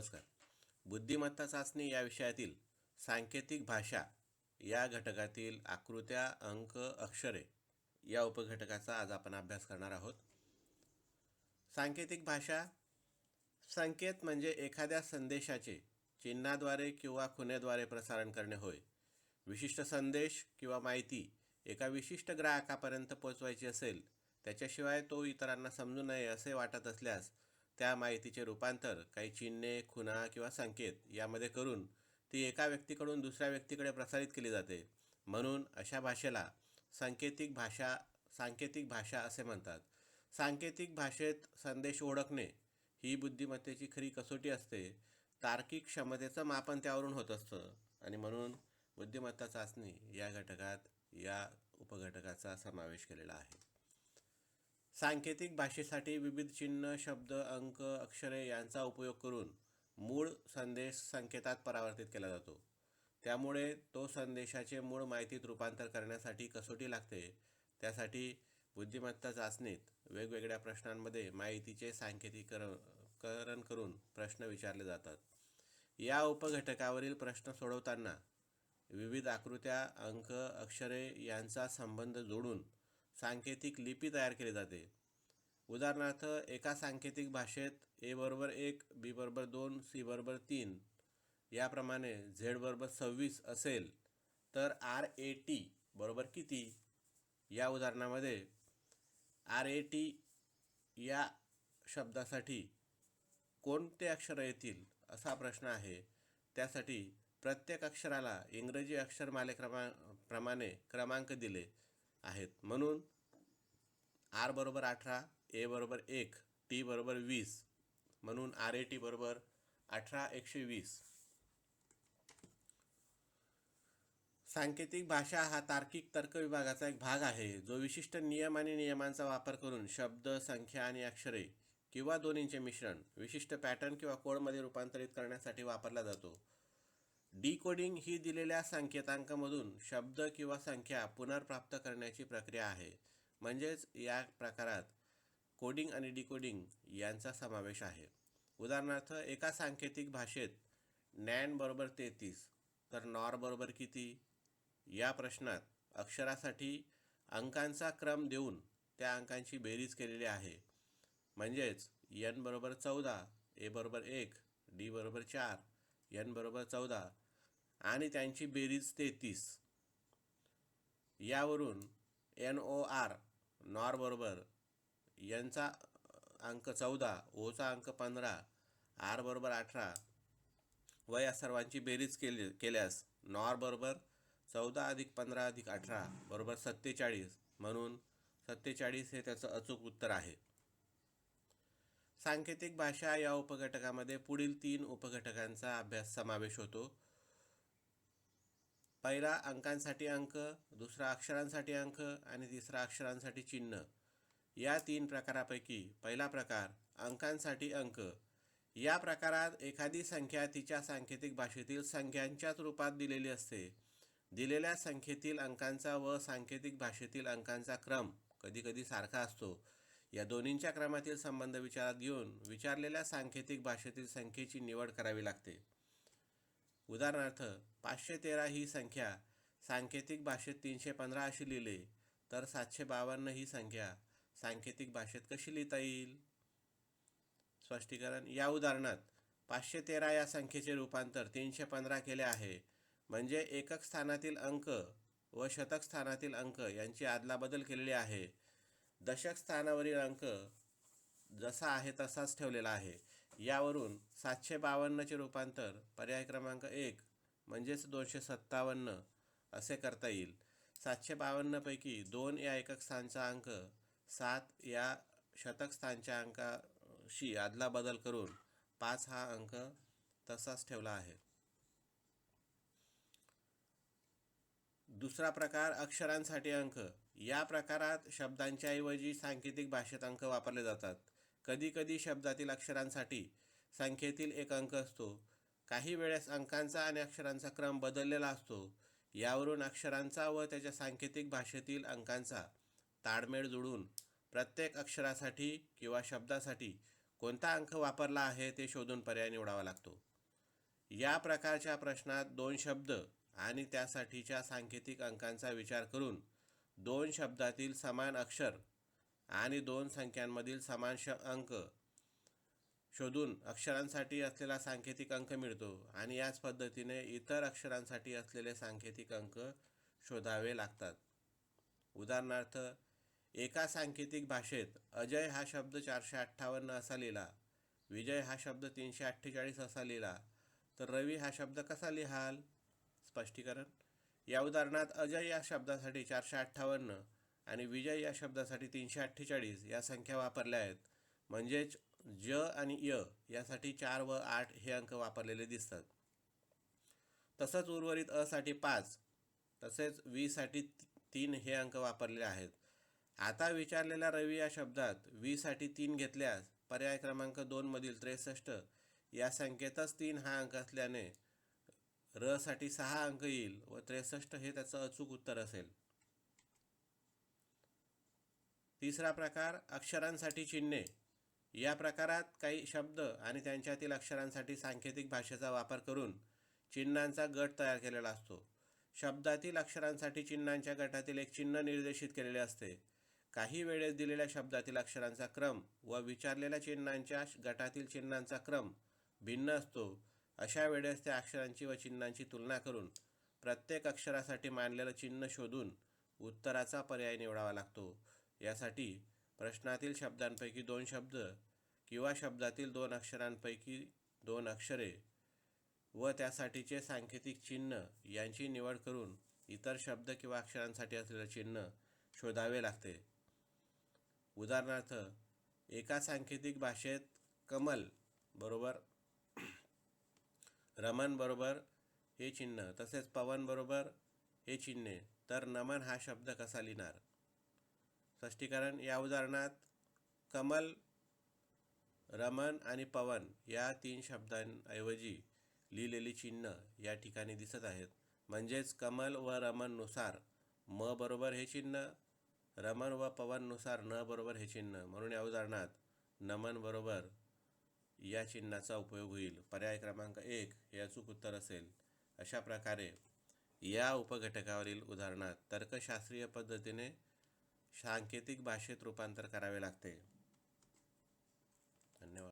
नमस्कार. बुद्धिमत्ता चाचणी या विषयातील सांकेतिक भाषा या घटकातील आकृत्या, अंक, अक्षरे या उपघटकाचा आज आपण अभ्यास करणार आहोत. सांकेतिक भाषा संकेत म्हणजे एखाद्या संदेशाचे चिन्हाद्वारे किंवा खुणेद्वारे प्रसारण करणे होय. विशिष्ट संदेश किंवा माहिती एका विशिष्ट ग्राहकापर्यंत पोहोचवायची असेल, त्याच्याशिवाय तो इतरांना समजू नये असे वाटत असल्यास त्या माहितीचे रूपांतर काही चिन्हे, खुणा किंवा संकेत यामध्ये करून ती एका व्यक्तीकडून दुसऱ्या व्यक्तीकडे प्रसारित केली जाते. म्हणून अशा भाषेला सांकेतिक भाषा असे म्हणतात. सांकेतिक भाषेत संदेश ओळखणे ही बुद्धिमत्तेची खरी कसोटी असते. तार्किक क्षमतेचं मापन त्यावरून होत असतं आणि म्हणून बुद्धिमत्ता चाचणी या घटकात या उपघटकाचा समावेश केलेला आहे. सांकेतिक भाषेसाठी विविध चिन्ह, शब्द, अंक, अक्षरे यांचा उपयोग करून मूळ संदेश संकेतात परावर्तित केला जातो. त्यामुळे तो संदेशाचे मूळ माहितीत रूपांतर करण्यासाठी कसोटी लागते. त्यासाठी बुद्धिमत्ता चाचणीत वेगवेगळ्या प्रश्नांमध्ये माहितीचे सांकेतिकरण करून प्रश्न विचारले जातात. या उपघटकावरील प्रश्न सोडवताना विविध आकृत्या, अंक, अक्षरे यांचा संबंध जोडून सांकेतिक लिपी तयार केली जाते. उदाहरणार्थ, एका सांकेतिक भाषेत A=1, B=2, C=3 याप्रमाणे Z=26 असेल तर RAT किती? या उदाहरणामध्ये RAT या शब्दासाठी कोणते अक्षर येतील असा प्रश्न आहे. त्यासाठी प्रत्येक अक्षराला इंग्रजी अक्षरमालेप्रमाणे क्रमांक दिले आहेत. म्हणून R=18, A=1, T=20, म्हणून RAT=18/120. सांकेतिक भाषा हा तार्किक तर्क विभागाचा एक भाग आहे, जो विशिष्ट नियम आणि नियमांचा वापर करून शब्द, संख्या आणि अक्षरे किंवा दोन्हींचे मिश्रण विशिष्ट पॅटर्न किंवा कोडमध्ये रूपांतरित करण्यासाठी वापरला जातो. डिकोडिंग ही दिलेल्या संकेतांकामधून शब्द किंवा संख्या पुनर्प्राप्त करण्याची प्रक्रिया आहे. म्हणजेच या प्रकारात कोडिंग आणि डिकोडिंग यांचा समावेश आहे. उदाहरणार्थ, एका सांकेतिक भाषेत NaN=33 तर NOR किती? या प्रश्नात अक्षरासाठी अंकांचा क्रम देऊन त्या अंकांची बेरीज केलेली आहे. म्हणजेच N=14, A=1, D=4, N=14 आणि त्यांची बेरीज 33. यावरून NOR Nचा अंक 14, Oचा अंक 15, R=18 व या सर्वांची बेरीज केल्यास NOR 14 + 15 + 18 = 47. म्हणून 47 हे त्याचं अचूक उत्तर आहे. सांकेतिक भाषा या उपघटकामध्ये पुढील 3 उपघटकांचा समावेश होतो. पहिला अंकांसाठी अंक, दुसरा अक्षरांसाठी अंक आणि तिसरा अक्षरांसाठी चिन्ह. या 3 प्रकारापैकी पहिला प्रकार अंकांसाठी अंक. या प्रकारात एखादी संख्या तिच्या सांकेतिक भाषेतील संख्यांच्याच रूपात दिलेली असते. दिलेल्या संख्येतील अंकांचा व सांकेतिक भाषेतील अंकांचा क्रम कधीकधी सारखा असतो. या दोन्हींच्या क्रमातील संबंध विचारात घेऊन विचारलेल्या सांकेतिक भाषेतील संख्येची निवड करावी लागते. उदाहरणार्थ, 513 ही संख्या सांकेतिक भाषेत 315 अशी लिहिले तर 752 ही संख्या सांकेतिक भाषेत कशी लिहिता येईल? स्पष्टीकरण: या उदाहरणात 513 या संख्येचे रूपांतर 315 केले आहे. म्हणजे एकक स्थानातील अंक व शतक स्थानातील अंक यांची अदलाबदल केलेली आहे. दशक स्थानावरील अंक जसा आहे तसाच ठेवलेला आहे. यावरून 752चे रूपांतर पर्याय क्रमांक 1 म्हणजेच 257 असे करता येईल. 752 पैकी 2 या एकक स्थानचा अंक 7 या शतक स्थानच्या अंकाशी अदलाबदल करून 5 हा अंक तसाच ठेवला आहे. दुसरा प्रकार अक्षरांसाठी अंक. या प्रकारात शब्दांच्या ऐवजी सांकेतिक भाषेत अंक वापरले जातात. कधीकधी शब्दातील अक्षरांसाठी संख्येतील एक अंक असतो. काही वेळेस अंकांचा आणि अक्षरांचा क्रम बदललेला असतो. यावरून अक्षरांचा व त्याच्या सांकेतिक भाषेतील अंकांचा ताळमेळ जुळून प्रत्येक अक्षरासाठी किंवा शब्दासाठी कोणता अंक वापरला आहे ते शोधून पर्याय निवडावा लागतो. या प्रकारच्या प्रश्नात 2 शब्द आणि त्यासाठीच्या सांकेतिक अंकांचा विचार करून 2 शब्दातील समान अक्षर आणि 2 संख्यांमधील समान अंक शोधून अक्षरांसाठी असलेला सांकेतिक अंक मिळतो आणि याच पद्धतीने इतर अक्षरांसाठी असलेले सांकेतिक अंक शोधावे लागतात. उदाहरणार्थ, एका सांकेतिक भाषेत अजय हा शब्द 458 असा लिहिला, विजय हा शब्द 348 असा लिहिला, तर रवी हा शब्द कसा लिहाल? स्पष्टीकरण. या उदाहरणात अजय या शब्दासाठी 458 आणि विजय या शब्दासाठी 348 या संख्या वापरल्या आहेत. म्हणजेच ज आणि य यासाठी 4 व 8 हे अंक वापरलेले दिसतात. तसंच उर्वरित अ साठी 5 तसेच वी साठी 3 हे अंक वापरलेले आहेत. आता विचारलेल्या रवी या शब्दात वी साठी 3 घेतल्यास पर्याय क्रमांक 2 मधील 63 या संख्येतच 3 हा अंक असल्याने र साठी 6 अंक येईल व 63 हे त्याचं अचूक उत्तर असेल. तिसरा प्रकार, अक्षरांसाठी चिन्हे. या प्रकारात काही शब्द आणि त्यांच्यातील अक्षरांसाठी सांकेतिक भाषेचा वापर करून चिन्हांचा गट तयार केलेला असतो. शब्दातील अक्षरांसाठी चिन्हांच्या गटातील एक चिन्ह निर्देशित केलेले असते. काही वेळेस दिलेल्या शब्दातील अक्षरांचा क्रम व विचारलेल्या चिन्हांच्या गटातील चिन्हांचा क्रम भिन्न असतो. अशा वेळेस त्या अक्षरांची व चिन्हांची तुलना करून प्रत्येक अक्षरासाठी मानलेलं चिन्ह शोधून उत्तराचा पर्याय निवडावा लागतो. यासाठी प्रश्नातील शब्दांपैकी 2 शब्द किंवा शब्दातील 2 अक्षरांपैकी 2 अक्षरे व त्यासाठीचे सांकेतिक चिन्ह यांची निवड करून इतर शब्द किंवा अक्षरांसाठी असलेले चिन्ह शोधावे लागते. उदाहरणार्थ, एका सांकेतिक भाषेत कमल बरोबर रमन बरोबर हे चिन्ह तसेच पवन बरोबर हे चिन्हे, तर नमन हा शब्द कसा लिहिणार? स्पष्टीकरण. या उदाहरणात कमल, रमन आणि पवन या 3 शब्दांऐवजी लिहिलेली चिन्ह या ठिकाणी दिसत आहेत. म्हणजेच कमल व रमन नुसार म बरोबर हे चिन्ह, रमन व पवन नुसार न बरोबर हे चिन्ह. म्हणून या उदाहरणात नमन बरोबर या चिन्हाचा उपयोग होईल. पर्याय क्रमांक 1 हे अचूक उत्तर असेल. अशा प्रकारे या उपघटकावरील उदाहरणात तर्कशास्त्रीय पद्धतीने सांकेतिक भाषेत रूपांतर करावे लागते. धन्यवाद.